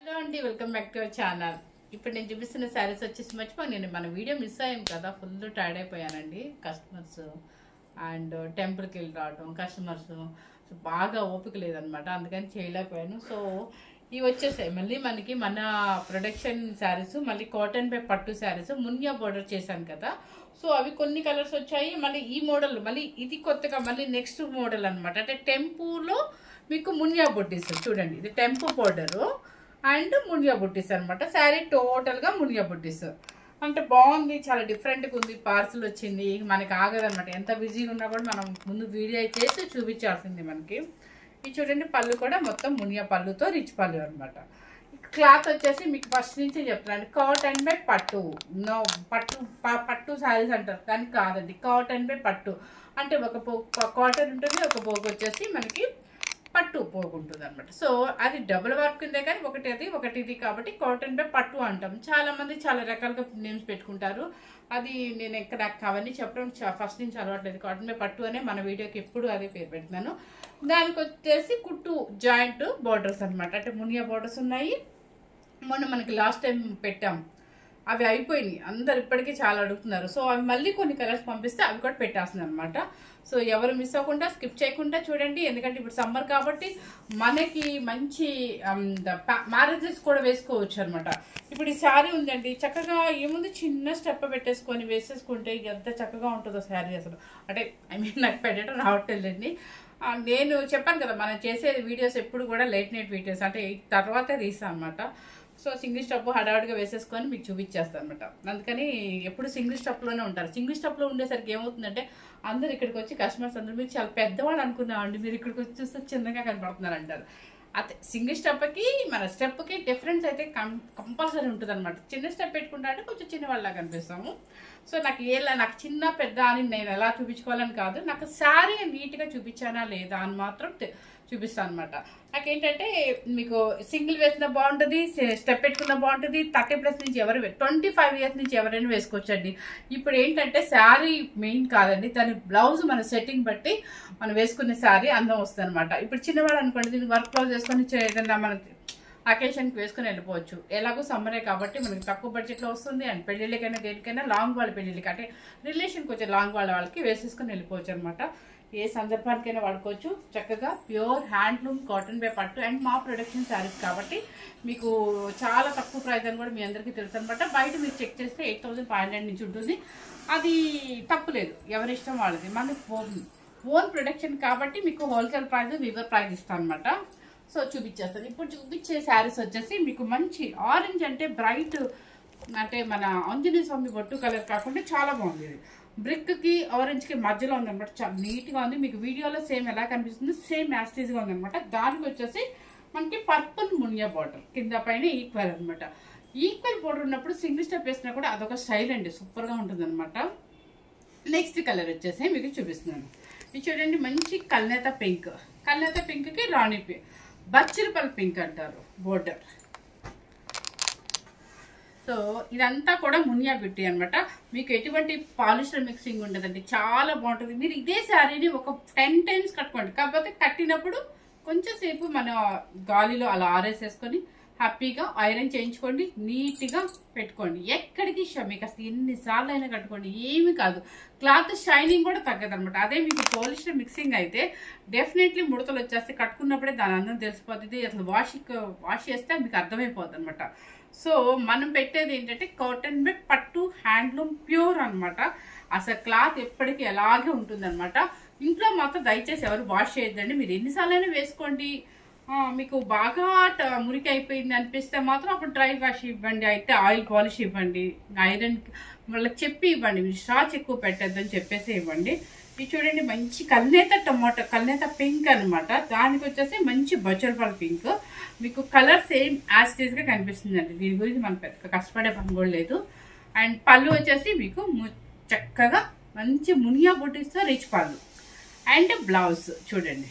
Hello అండి, welcome back to our channel. ఇప్పుడు నేను చూపిస్తున్న శారీస్ వచ్చేసి మర్చిపోయి నేను మన వీడియో మిస్ అయ్యాం కదా, ఫుల్ టైర్డ్ అయిపోయానండి. కస్టమర్స్ అండ్ టెంపుల్కి వెళ్ళి రావడం, కస్టమర్స్ బాగా ఓపిక లేదనమాట, అందుకని చేయలేకపోయాను. సో ఇవి వచ్చేసాయి మళ్ళీ మనకి మన ప్రొడక్షన్ శారీస్, మళ్ళీ కాటన్ పై పట్టు శారీస్ మున్యా బోర్డర్ చేశాను కదా. సో అవి కొన్ని కలర్స్ వచ్చాయి. మళ్ళీ ఈ మోడల్ మళ్ళీ ఇది కొత్తగా మళ్ళీ నెక్స్ట్ మోడల్ అనమాట. అంటే టెంపులో మీకు మున్యా బుట్టీస్ చూడండి, ఇది టెంపు బోర్డరు అండ్ మునియా బుట్టీస్ అనమాట. శారీ టోటల్గా మునియా బుట్టీస్ అంటే బాగుంది, చాలా డిఫరెంట్గా ఉంది. పార్సల్ వచ్చింది, మనకి ఆగదనమాట. ఎంత బిజీగా ఉన్నా కూడా మనం ముందు వీడియో చేసి చూపించాల్సింది మనకి. ఇది చూడండి, పళ్ళు కూడా మొత్తం మునియా పళ్ళుతో రిచ్ పళ్ళు అనమాట. క్లాత్ వచ్చేసి మీకు ఫస్ట్ నుంచి చెప్తాను, కాటన్ బై పట్టు. నో పట్టు శారీస్ అంటారు కానీ కాదండి, కాటన్ బై పట్టు. అంటే ఒక కాటన్ ఉంటుంది, ఒక పోగు వచ్చేసి మనకి పట్టు పోగుంటుంది అనమాట. సో అది డబుల్ వర్క్ ఉందే కానీ ఒకటి అది ఒకటి ఇది కాబట్టి కాటన్ బై పట్టు అంటాం. చాలా మంది చాలా రకాలుగా నేమ్స్ పెట్టుకుంటారు. అది నేను ఇక్కడ అవన్నీ చెప్పడం ఫస్ట్ నుంచి అలవాట్లేదు. కాటన్ బై పట్టు అనే మన వీడియోకి ఎప్పుడు అదే పేరు పెడుతున్నాను. దానికి వచ్చేసి కుట్టు జాయింట్ బార్డర్స్ అనమాట. అంటే మునియా బార్డర్స్ ఉన్నాయి. మొన్న మనకి లాస్ట్ టైం పెట్టాం, అవి అయిపోయినాయి. అందరు ఇప్పటికీ చాలా అడుగుతున్నారు. సో అవి మళ్ళీ కొన్ని కలర్స్ పంపిస్తే అవి కూడా పెట్టేస్తున్నాయి అనమాట. సో ఎవరు మిస్ అవ్వకుండా స్కిప్ చేయకుండా చూడండి, ఎందుకంటే ఇప్పుడు సమ్మర్ కాబట్టి మనకి మంచి మ్యారేజెస్ కూడా వేసుకోవచ్చు అనమాట. ఇప్పుడు ఈ శారీ ఉందండి, చక్కగా ఏముంది చిన్న స్టెప్ పెట్టేసుకొని వేసేసుకుంటే ఎంత చక్కగా ఉంటుందో శారీ అసలు. అంటే నాకు పెట్టడం రావట్లేదండి. నేను చెప్పాను కదా, మనం చేసే వీడియోస్ ఎప్పుడు కూడా లేట్ నైట్ వీడియోస్, అంటే 8 తర్వాతే తీస్తాను అనమాట. సో సింగిల్ స్టెప్ హడావుడిగా వేసేసుకొని మీకు చూపించేస్తాను అనమాట. అందుకని ఎప్పుడు సింగిల్ స్టెప్లోనే ఉంటారు. సింగిల్ స్టెప్లో ఉండేసరికి ఏమవుతుందంటే అందరు ఇక్కడికి వచ్చి కస్టమర్స్ అందరూ మీరు చాలా పెద్దవాళ్ళు అనుకున్నామండి, మీరు ఇక్కడికి వచ్చి చూస్తే చిన్నగా కనపడుతున్నారు అంటారు. అదే సింగిల్ స్టెప్కి మన స్టెప్కి డిఫరెన్స్ అయితే కంపల్సరీ ఉంటుంది అనమాట. చిన్న స్టెప్ పెట్టుకుంటా అంటే కొంచెం చిన్న వాళ్ళగా కనిపిస్తాము. సో నాకు చిన్న పెద్ద అని నేను ఎలా చూపించుకోవాలని కాదు, నాకు శారీ నీట్గా చూపించానా లేదా అని మాత్రం చూపిస్తాను అనమాట. నాకేంటంటే మీకు సింగిల్ వేసిన బాగుంటుంది, స్టెప్ పెట్టుకున్న బాగుంటుంది. 30+ నుంచి 25 ఇయర్స్ నుంచి ఎవరైనా వేసుకోవచ్చండి. ఇప్పుడు ఏంటంటే శారీ మెయిన్ కాదండి, దాని బ్లౌజ్ మన సెట్టింగ్ బట్టి మనం వేసుకునే శారీ అందం వస్తుంది అనమాట. ఇప్పుడు చిన్నవాడు అనుకోండి, దీనికి వర్క్ బ్లౌజ్ వేసుకొని ఏదైనా మనకి అకేషన్కి వేసుకొని వెళ్ళిపోవచ్చు. ఎలాగో సమ్మరే కాబట్టి మనకి తక్కువ బడ్జెట్లో వస్తుంది. అండ్ పెళ్ళిళ్ళకైనా దేనికైనా లాంగ్ వాళ్ళ పెళ్ళిళ్ళకి అంటే రిలేషన్కి వచ్చే లాంగ్ వాళ్ళకి వేసేసుకొని వెళ్ళిపోవచ్చు అనమాట. ఏ సందర్భానికైనా వాడుకోవచ్చు. చక్కగా ప్యూర్ హ్యాండ్లూమ్ కాటన్ బై పట్టు అండ్ మా ప్రొడక్షన్ శారీస్ కాబట్టి మీకు చాలా తక్కువ ప్రైస్ అని కూడా మీ అందరికీ తెలుసు అనమాట. బయట మీరు చెక్ చేస్తే 8500 నుంచి ఉంటుంది. అది తప్పులేదు, ఎవరి ఇష్టం వాళ్ళది. మనకి ఓన్ ప్రొడక్షన్ కాబట్టి మీకు హోల్సేల్ ప్రైస్ వివర్ ప్రైస్ ఇస్తాం అనమాట. సో చూపించేస్తాను. ఇప్పుడు చూపించే శారీస్ వచ్చేసి మీకు మంచి ఆరెంజ్ అంటే బ్రైట్, అంటే మన ఆంజనేయ స్వామి బొట్టు కలర్ కాకుండా చాలా బాగుంది. ఇది బ్రిక్కి ఆరెంజ్కి మధ్యలో ఉందన్నమాట. చాలా నీట్గా ఉంది. మీకు వీడియోలో సేమ్ ఎలా కనిపిస్తుంది సేమ్ యాస్టీజ్గా ఉందన్నమాట. దానికి వచ్చేసి మనకి పర్పుల్ మునియా బార్డర్ కింద పైన ఈక్వల్ అనమాట. ఈక్వల్ బార్డర్ ఉన్నప్పుడు సింగిల్ స్టెప్ వేసినా కూడా అదొక స్టైల్ అండి, సూపర్గా ఉంటుంది అనమాట. నెక్స్ట్ కలర్ వచ్చేసి మీకు చూపిస్తున్నాను. ఇది చూడండి, మంచి కల్నేత పింక్. కల్నేత పింక్కి రాణి పింక్, బచ్చిరిపల్ పింక్ అంటారు బోర్డర్. సో ఇదంతా కూడా మునియా బిట్టి అనమాట. మీకు ఎటువంటి పాలిస్టర్ మిక్సింగ్ ఉండదండి, చాలా బాగుంటుంది. మీరు ఇదే శారీని ఒక 10 times కట్టుకోండి. కాకపోతే కట్టినప్పుడు కొంచెం సేపు మన గాలిలో అలా ఆరేసేసుకొని హ్యాపీగా ఐరన్ చేయించుకోండి, నీట్గా పెట్టుకోండి. ఎక్కడికి మీకు అసలు ఎన్నిసార్లు అయినా కట్టుకోండి, ఏమి కాదు. క్లాత్ షైనింగ్ కూడా తగ్గదనమాట. అదే మీకు పాలిస్టర్ మిక్సింగ్ అయితే డెఫినెట్లీ ముడతలు వచ్చేస్తే కట్టుకున్నప్పుడే దాని అందం తెలిసిపోతుంది. అసలు వాష్ చేస్తే మీకు అర్థమైపోతుంది అనమాట. సో మనం పెట్టేది ఏంటంటే కాటన్ బై పట్టు హ్యాండ్లూమ్ ప్యూర్ అనమాట. అసలు క్లాత్ ఎప్పటికీ అలాగే ఉంటుంది అనమాట. ఇంట్లో మాత్రం దయచేసి ఎవరు వాష్ చేయొద్దండి. మీరు ఎన్నిసార్లు అయినా వేసుకోండి. మీకు బాగా మురికి అయిపోయింది అనిపిస్తే మాత్రం అప్పుడు డ్రై వాష్ ఇవ్వండి, అయితే ఆయిల్ పాలిష్ ఇవ్వండి, ఐరన్ వాళ్ళకి చెప్పి ఇవ్వండి. మీరు స్టార్చ్ ఎక్కువ పెట్టద్దని చెప్పేసి ఇవ్వండి. ఇది చూడండి, మంచి కల్నేత పింక్ అనమాట. దానికి వచ్చేసి మంచి బచ్చరపల్ పింక్. మీకు కలర్ సేమ్ యాస్టీజ్గా కనిపిస్తుంది అండి. దీని గురించి మనం పెద్ద కష్టపడే పని కూడా లేదు. అండ్ పళ్ళు వచ్చేసి మీకు చక్కగా మంచి మునియా బుట్టీస్తో రిచ్ పళ్ళు. అండ్ బ్లౌజ్ చూడండి,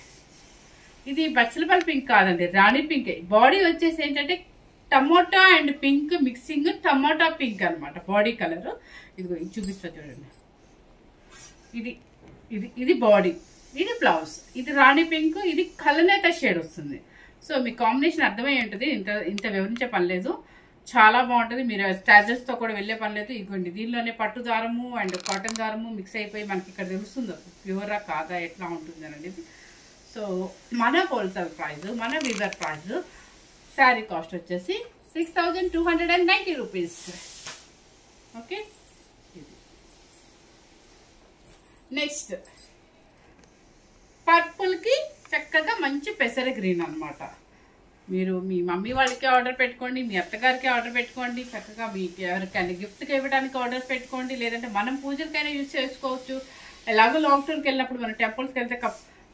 ఇది బచ్చలపల్ పింక్ కాదండి, రాణి పింక్. బాడీ వచ్చేసి ఏంటంటే tomato and pink mixing, tomato pink అనమాట బాడీ కలర్. ఇది చూపిస్తా చూడండి. ఇది బాడీ, ఇది బ్లౌజ్. ఇది రాణి పింక్, ఇది కలనేత షేడ్ వస్తుంది. సో మీ కాంబినేషన్ అర్థమై ఉంటుంది, ఇంత వివరించే పని లేదు, చాలా బాగుంటుంది. మీరు స్టాజెస్తో కూడా వెళ్ళే పని లేదు. ఇదిగోండి దీనిలోనే పట్టు దారము అండ్ కాటన్ దారము మిక్స్ అయిపోయి మనకి ఇక్కడ తెలుస్తుంది అసలు ప్యూరా కాదా ఎట్లా ఉంటుంది అనేది. సో మన హోల్సేల్ ప్రైస్, మన వీవర్ ప్రైస్, శారీ కాస్ట్ వచ్చేసి 6290 రూపీస్. ఓకే, నెక్స్ట్ పర్పుల్కి చక్కగా మంచి పెసర గ్రీన్ అనమాట. మీరు మీ మమ్మీ వాళ్ళకి ఆర్డర్ పెట్టుకోండి, మీ అత్తగారికి ఆర్డర్ పెట్టుకోండి, చక్కగా మీకు ఎవరికైనా గిఫ్ట్కి ఇవ్వడానికి ఆర్డర్ పెట్టుకోండి, లేదంటే మనం పూజలకైనా యూజ్ చేసుకోవచ్చు. ఎలాగో లాంగ్ టూర్కి వెళ్ళినప్పుడు మనం టెంపుల్స్కి వెళ్తే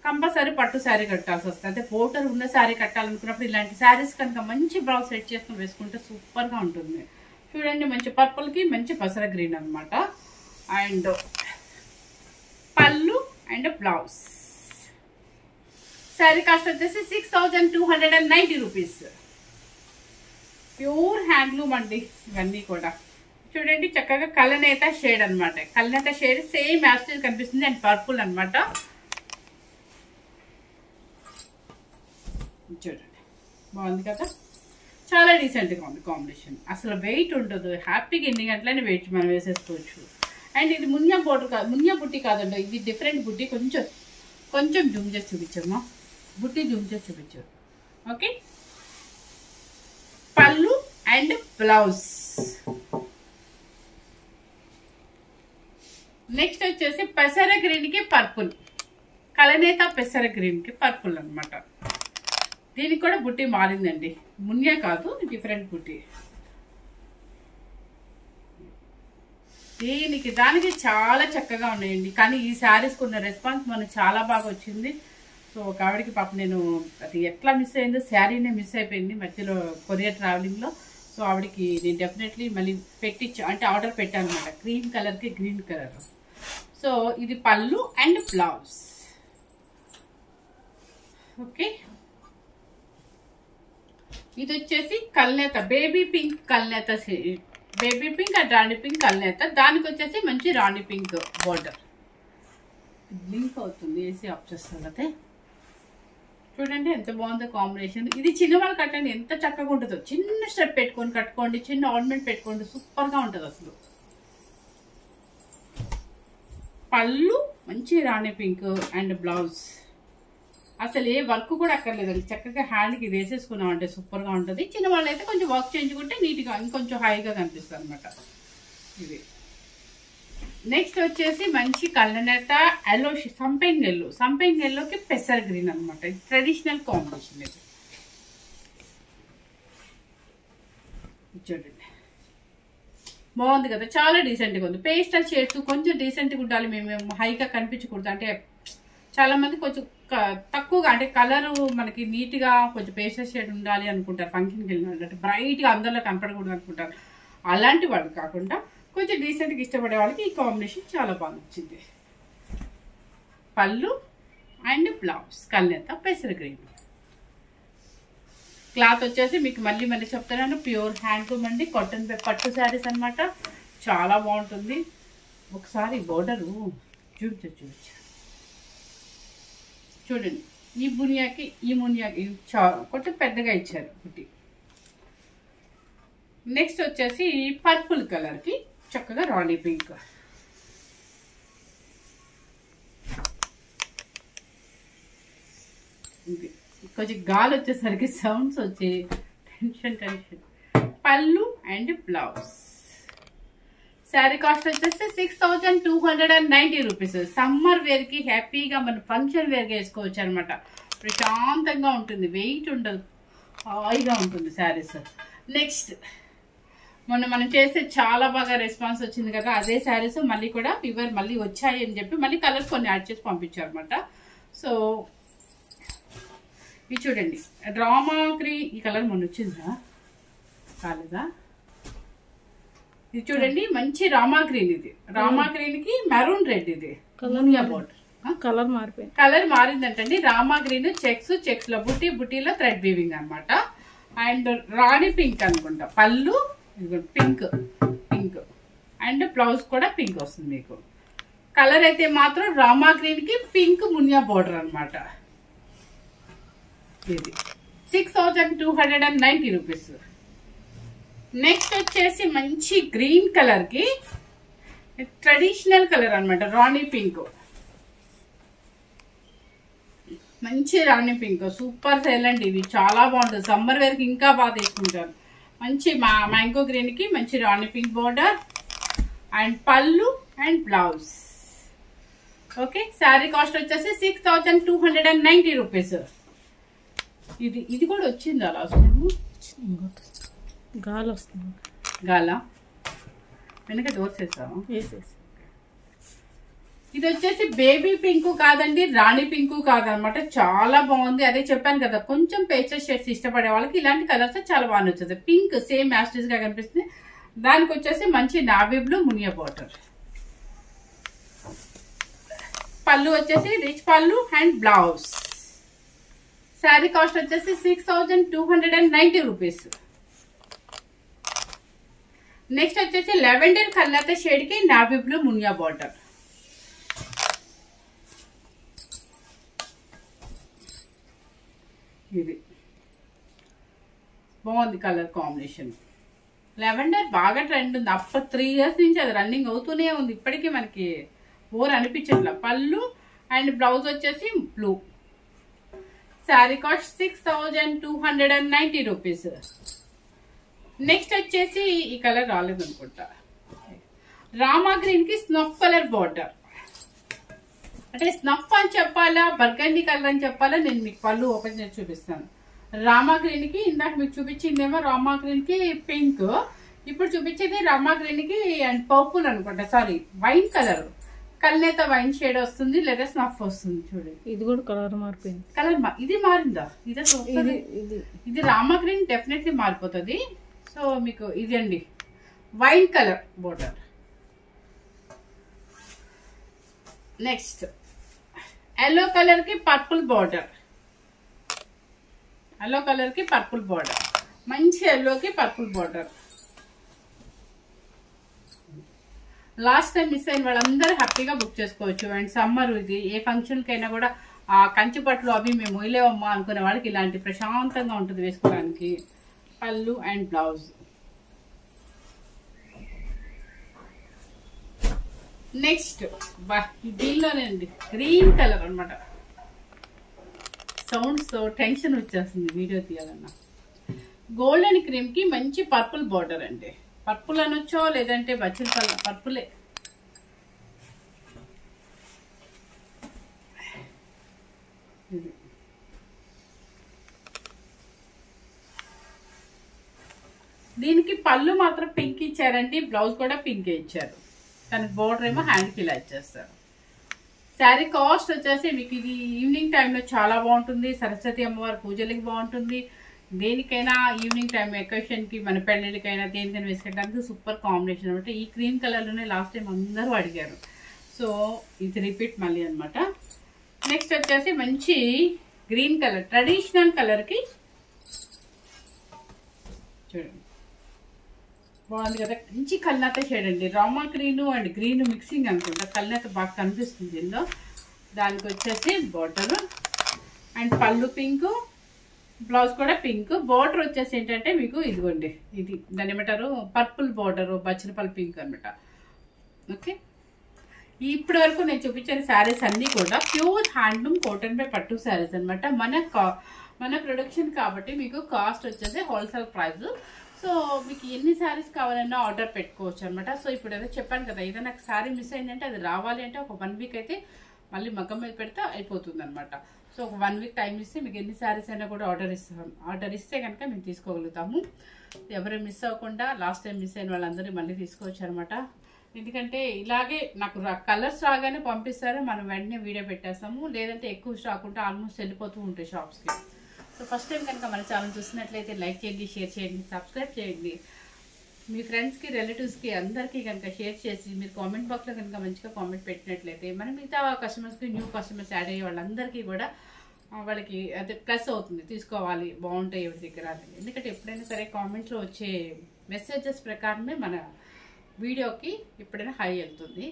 కంపల్సరీ పట్టు శారీ కట్టాల్సి వస్తుంది. అంటే బోర్డర్ ఉన్న శారీ కట్టాలనుకున్నప్పుడు ఇలాంటి శారీస్ కనుక మంచి బ్లౌజ్ సెట్ చేసుకుని వేసుకుంటే సూపర్గా ఉంటుంది. చూడండి మంచి పర్పుల్కి మంచి పసర గ్రీన్ అనమాట. అండ్ పళ్ళు అండ్ బ్లౌజ్. శారీ కాస్ట్ వచ్చేసి 6290 రూపీస్. ప్యూర్ హ్యాండ్లూమ్ అండి ఇవన్నీ కూడా. చూడండి చక్కగా కలనేత షేడ్ అనమాట. కలనేత షేడ్ సేమ్ యాస్టిల్ కనిపిస్తుంది అండ్ పర్పుల్ అనమాట. చూడండి బాగుంది కదా, చాలా డీసెంట్గా ఉంది కాంబినేషన్. అసలు వెయిట్ ఉండదు, హ్యాపీగా ఎన్ని గంటలైనా వెయిట్ మనం వేసేసుకోవచ్చు. అండ్ ఇది మున్యా బోర్డర్ కాదు, మున్యా బుట్టి కాదండి, ఇది డిఫరెంట్ బుట్టి. కొంచెం జూమ్ చేసి చూపించమ్మా, బుట్టి జూమ్ చేసి చూపించారు. ఓకే, పళ్ళు అండ్ బ్లౌజ్. నెక్స్ట్ వచ్చేసి పెసర గ్రీన్కి పర్పుల్, కలనేత పెసర గ్రీన్కి పర్పుల్ అనమాట. దీనికి కూడా బుట్టి మారిందండి, మున్యా కాదు, డిఫరెంట్ బుట్టి. దానికి చాలా చక్కగా ఉన్నాయండి. కానీ ఈ శారీస్కి ఉన్న రెస్పాన్స్ మనకు చాలా బాగా వచ్చింది. సో ఒక ఆవిడకి పాప నేను అది ఎట్లా మిస్ అయిందో, శారీనే మిస్ అయిపోయింది మధ్యలో కొరియర్ ట్రావెలింగ్లో. సో ఆవిడకి నేను డెఫినెట్లీ మళ్ళీ అంటే ఆర్డర్ పెట్టాను అనమాట, క్రీమ్ కలర్కి గ్రీన్ కలర్. సో ఇది పళ్ళు అండ్ బ్లౌజ్. ఓకే, ఇది వచ్చేసి కల్నేత బేబీ పింక్ కల్నేత, baby pink and rani pink కల్నేత. దానికి వచ్చేసి మంచి రాణి పింక్ బోర్డర్. బ్లింక్ అవుతుంది, ఏసీ ఆఫ్ చేస్తుంది. అయితే చూడండి ఎంత బాగుందో కాంబినేషన్. ఇది చిన్న వాళ్ళు కట్టండి ఎంత చక్కగా ఉంటుందో. చిన్న స్టెప్ పెట్టుకొని కట్టుకోండి, చిన్న ఆర్నమెంట్ పెట్టుకోండి, సూపర్గా ఉంటుంది అసలు. పళ్ళు మంచి రాణి పింక్ అండ్ బ్లౌజ్. అసలు ఏ వర్క్ కూడా అక్కర్లేదండి, చక్కగా హ్యాండ్కి వేసేసుకున్నాం అంటే సూపర్గా ఉంటుంది. చిన్న వాళ్ళు అయితే కొంచెం వర్క్ చేయించుకుంటే నీట్గా ఇంకొంచెం హైగా కనిపిస్తుంది అనమాట ఇది. నెక్స్ట్ వచ్చేసి మంచి కలనేత ఎల్లో, సంపెంగ్ ఎల్లోకి పెసర్ గ్రీన్ అనమాట. ఇది ట్రెడిషనల్ కాంబినేషన్. ఇది చూడండి బాగుంది కదా, చాలా డీసెంట్గా ఉంది. పేస్టల్ షేడ్స్ కొంచెం డీసెంట్గా ఉండాలి, మేము హైగా కనిపించకూడదు. అంటే చాలా మంది కొంచెం తక్కువగా, అంటే కలర్ మనకి నీట్గా కొంచెం పేస్టల్ షేడ్ ఉండాలి అనుకుంటారు, ఫంక్షన్కి వెళ్ళిన బ్రైట్గా అందరిలో కనపడకూడదు అనుకుంటారు. అలాంటి వాళ్ళు కాకుండా కొంచెం డీసెంట్గా ఇష్టపడే వాళ్ళకి ఈ కాంబినేషన్ చాలా బాగా నచ్చింది. పళ్ళు అండ్ బ్లౌజ్ కల్నేత పెసర గ్రీన్. క్లాత్ వచ్చేసి మీకు మళ్ళీ చెప్తున్నాను, ప్యూర్ హ్యాండ్లూమ్ అండి, కాటన్ పట్టు శారీస్ అనమాట. చాలా బాగుంటుంది. ఒకసారి బోర్డరు చూపించు. చూడండి ఈ మునియాకి కొంచెం పెద్దగా ఇచ్చారు బుట్టి. నెక్స్ట్ వచ్చేసి పర్పుల్ కలర్కి చక్కగా రాణి పింక్. కొంచెం గాలి వచ్చేసరికి సౌండ్స్ వచ్చి టెన్షన్. పళ్ళు అండ్ బ్లౌజ్. శారీ కాస్ట్ వచ్చేసి 6290 రూపీస్. సమ్మర్ వేర్కి హ్యాపీగా మన ఫంక్షన్ వేర్గా వేసుకోవచ్చు అనమాట. ప్రశాంతంగా ఉంటుంది, వెయిట్ ఉండదు, హాయిగా ఉంటుంది శారీస్. నెక్స్ట్ మనం చేస్తే చాలా బాగా రెస్పాన్స్ వచ్చింది కదా, అదే శారీస్ మళ్ళీ కూడా ఫీవర్ మళ్ళీ వచ్చాయి అని చెప్పి మళ్ళీ కలర్స్ కొన్ని యాడ్ చేసి పంపించారు అనమాట. సో ఇది చూడండి డ్రామా గ్రీన్, ఈ కలర్ మొన్న వచ్చిందా కాలేదా? ఇది చూడండి మంచి రామా గ్రీన్. ఇది రామా గ్రీన్ కి మెరూన్ రెడ్. ఇది మునియా బోర్డర్. కలర్ మారిందంటండి. రామా గ్రీన్ చెక్స్ లో బుట్టీలో థ్రెడ్ వీవింగ్ అనమాట. అండ్ రాణి పింక్ అనుకుంటా. పళ్ళు పింక్ అండ్ బ్లౌజ్ కూడా పింక్ వస్తుంది మీకు. కలర్ అయితే మాత్రం రామా గ్రీన్ కి పింక్ మునియా బోర్డర్ అనమాట. ఇది 6290 రూపీస్. నెక్స్ట్ వచ్చేసి మంచి గ్రీన్ కలర్ కి ట్రెడిషనల్ కలర్ అన్నమాట, రాణి పింక్. మంచి రాణి పింక్ సూపర్ సేల్ అండి. ఇవి చాలా బాగుంటుంది, సమ్మర్ వేర్ కి ఇంకా బాగా తీసుకుంటారు. మంచి మ్యాంగో గ్రీన్ కి మంచి రాణి పింక్ బోర్డర్ అండ్ పళ్ళు and blouse. Okay, sari cost వచ్చేసి 6290 రూపీస్. ఇది కూడా వచ్చిందా లాస్ట్ గాలి వస్తుంది, గాలా వెనక డోర్స్ వేసావా? ఇది వచ్చేసి బేబీ పింక్ కాదండి, రాణి పింక్ కాదనమాట, చాలా బాగుంది. అదే చెప్పాను కదా, కొంచెం పేస్టల్ షేడ్స్ ఇష్టపడే వాళ్ళకి ఇలాంటి కలర్స్ చాలా బాగా నచ్చుతుంది. పింక్ సేమ్ యాస్టిస్ గా కనిపిస్తుంది. దానికి వచ్చేసి మంచి నావీ బ్లూ మునియా బార్డర్. పళ్ళు వచ్చేసి రిచ్ పళ్ళు అండ్ బ్లౌజ్. శారీ కాస్ట్ వచ్చేసి 6290 రూపీస్. నెక్స్ట్ వచ్చేసి లెవెండర్ కలర్ షేడ్ కి నావీ బ్లూ మునియా బార్డర్. ఇది బాగుంది కలర్ కాంబినేషన్. లెవెండర్ బాగా ట్రెండ్ ఉంది, అప్పుడు 3 years నుంచి అది రన్నింగ్ అవుతూనే ఉంది. ఇప్పటికీ మనకి బోర్ అనిపించట్లా. పళ్ళు అండ్ బ్లౌజ్ వచ్చేసి blue. Sari cost 6290 rupees. Next వచ్చేసి ఈ కలర్ రాలేదు అనుకుంటా, రామా గ్రీన్ కి స్నఫ్ కలర్ బార్డర్. అంటే స్నఫ్ అని చెప్పాలా, బర్గండీ కలర్ అని చెప్పాలా, నేను మీకు పళ్ళు ఓపెన్ చేసి చూపిస్తాను. రామా గ్రీన్ కి ఇందాక మీకు చూపించిందేమో రామా గ్రీన్ కి పింక్, ఇప్పుడు చూపించేది రామా గ్రీన్ కి అండ్ పర్పుల్ అనుకుంటా, సారీ వైన్ కలర్, కల్నేత వైన్ షేడ్ వస్తుంది లేదా స్నఫ్ వస్తుంది. చూడండి, ఇది కూడా కలర్ మారిపోయింది. కలర్ ఇది మారిందా? ఇది రామా గ్రీన్ డెఫినెట్లీ మారిపోతుంది. సో మీకు ఇది అండి wine colour border. Next yellow colour కి పర్పుల్ బార్డర్. ఎల్లో కలర్ కి పర్పుల్ బార్డర్, మంచి ఎల్లోకి purple border. Last time miss అయిన వాళ్ళందరూ హ్యాపీగా బుక్ చేసుకోవచ్చు. అండ్ సమ్మర్ ఇది ఏ ఫంక్షన్ కైనా కూడా ఆ కంచి పట్లు అవి మేము మొయ్యలేవమ్మా అనుకునే వాళ్ళకి ఇలాంటి ప్రశాంతంగా ఉంటుంది వేసుకోవడానికి. పళ్ళు అండ్ బ్లౌజ్. నెక్స్ట్ దీనిలోనే అండి గ్రీన్ కలర్ అనమాట. సౌండ్స్ టెన్షన్ వచ్చేస్తుంది వీడియో తీయాలన్నా. గోల్డెన్ క్రీమ్ కి మంచి పర్పుల్ బార్డర్ అండి. పర్పుల్ అనొచ్చో లేదంటే బచ్చల కలర్, పర్పులే. దీనికి పళ్ళు మాత్రం పింక్ ఇచ్చారండి, బ్లౌజ్ కూడా పింక్ ఇచ్చారు. కానీ బోర్డర్ ఏమో హ్యాండ్కి ఇలా ఇచ్చేస్తారు. శారీ కాస్ట్ వచ్చేసి మీకు ఇది ఈవినింగ్ టైంలో చాలా బాగుంటుంది. సరస్వతి అమ్మవారి పూజలకి బాగుంటుంది. దేనికైనా ఈవినింగ్ టైం ఎకేషన్కి, మన పెళ్ళిళ్ళకైనా దేనికైనా వేసుకోవడానికి సూపర్ కాంబినేషన్ అనమాట. ఈ క్రీమ్ కలర్లోనే లాస్ట్ టైం అందరూ అడిగారు, సో ఇది రిపీట్ మళ్ళీ అనమాట. నెక్స్ట్ వచ్చేసి మంచి గ్రీన్ కలర్, ట్రెడిషనల్ కలర్కి చూడండి బాగుంది కదా, మంచి కల్నేత షేడ్ అండి. Rama green and green mixing అనుకుంటా, కల్నేత బాగా కనిపిస్తుంది ఇందులో. దానికి వచ్చేసి బార్డర్ అండ్ పళ్ళు పింక్, బ్లౌజ్ కూడా పింక్. బార్డర్ వచ్చేసి ఏంటంటే మీకు ఇదిగోండి, ఇది దాన్ని ఏమంటారు పర్పుల్ బార్డర్, బచ్చలపల్లి పింక్ అనమాట. ఓకే, ఇప్పటి వరకు నేను చూపించిన శారీస్ అన్నీ కూడా ప్యూర్ హ్యాండ్లూమ్ కాటన్ పై పట్టు శారీస్ అనమాట. మన ప్రొడక్షన్ కాబట్టి మీకు కాస్ట్ వచ్చేసి హోల్సేల్ ప్రైస్. సో మీకు ఎన్ని శారీస్ కావాలన్నా ఆర్డర్ పెట్టుకోవచ్చు అనమాట. సో ఇప్పుడు ఏదో చెప్పాను కదా, ఏదైనా నాకు శారీ మిస్ అయిందంటే అది రావాలి అంటే ఒక 1 week అయితే మళ్ళీ మగ్గం మీద పెడితే అయిపోతుంది అనమాట. సో ఒక 1 week టైం ఇస్తే మీకు ఎన్ని శారీస్ అయినా కూడా ఆర్డర్ ఇస్తే కనుక మేము తీసుకోగలుగుతాము. ఎవరు మిస్ అవ్వకుండా లాస్ట్ టైం మిస్ అయిన వాళ్ళందరూ మళ్ళీ తీసుకోవచ్చు అనమాట. ఎందుకంటే ఇలాగే నాకు కలర్స్ రాగానే పంపిస్తారు, మనం వెంటనే వీడియో పెట్టేస్తాము. లేదంటే ఎక్కువ స్టాక్ ఉంటే ఆల్మోస్ట్ వెళ్ళిపోతూ ఉంటాయి షాప్స్కి. సో ఫస్ట్ టైం కనుక మన ఛానల్ చూసినట్లయితే లైక్ చేయండి, షేర్ చేయండి, సబ్స్క్రైబ్ చేయండి. మీ ఫ్రెండ్స్కి, రిలేటివ్స్కి అందరికీ కనుక షేర్ చేసి మీరు కామెంట్ బాక్స్లో కనుక మంచిగా కామెంట్ పెట్టినట్లయితే మన మిగతా కస్టమర్స్కి, న్యూ కస్టమర్స్ యాడ్ అయ్యే వాళ్ళందరికీ కూడా వాళ్ళకి అదే ప్లస్ అవుతుంది, తీసుకోవాలి బాగుంటాయి ఎవరి దగ్గర అని. ఎందుకంటే ఎప్పుడైనా సరే కామెంట్లో వచ్చే మెసేజెస్ ప్రకారమే మన వీడియోకి ఎప్పుడైనా హై వెళ్తుంది.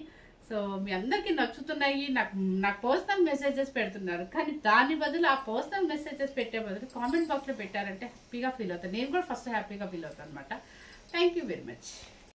సో మీ అందరికీ నచ్చుతున్నాయి, నాకు పర్సనల్ మెసేజెస్ పెడుతున్నారు, కానీ దాని బదులు ఆ పర్సనల్ మెసేజెస్ పెట్టే బదులు కామెంట్ బాక్స్లో పెట్టారంటే హ్యాపీగా ఫీల్ అవుతాను. నేను కూడా ఫస్ట్ హ్యాపీగా ఫీల్ అవుతాను అనమాట. Thank you very much.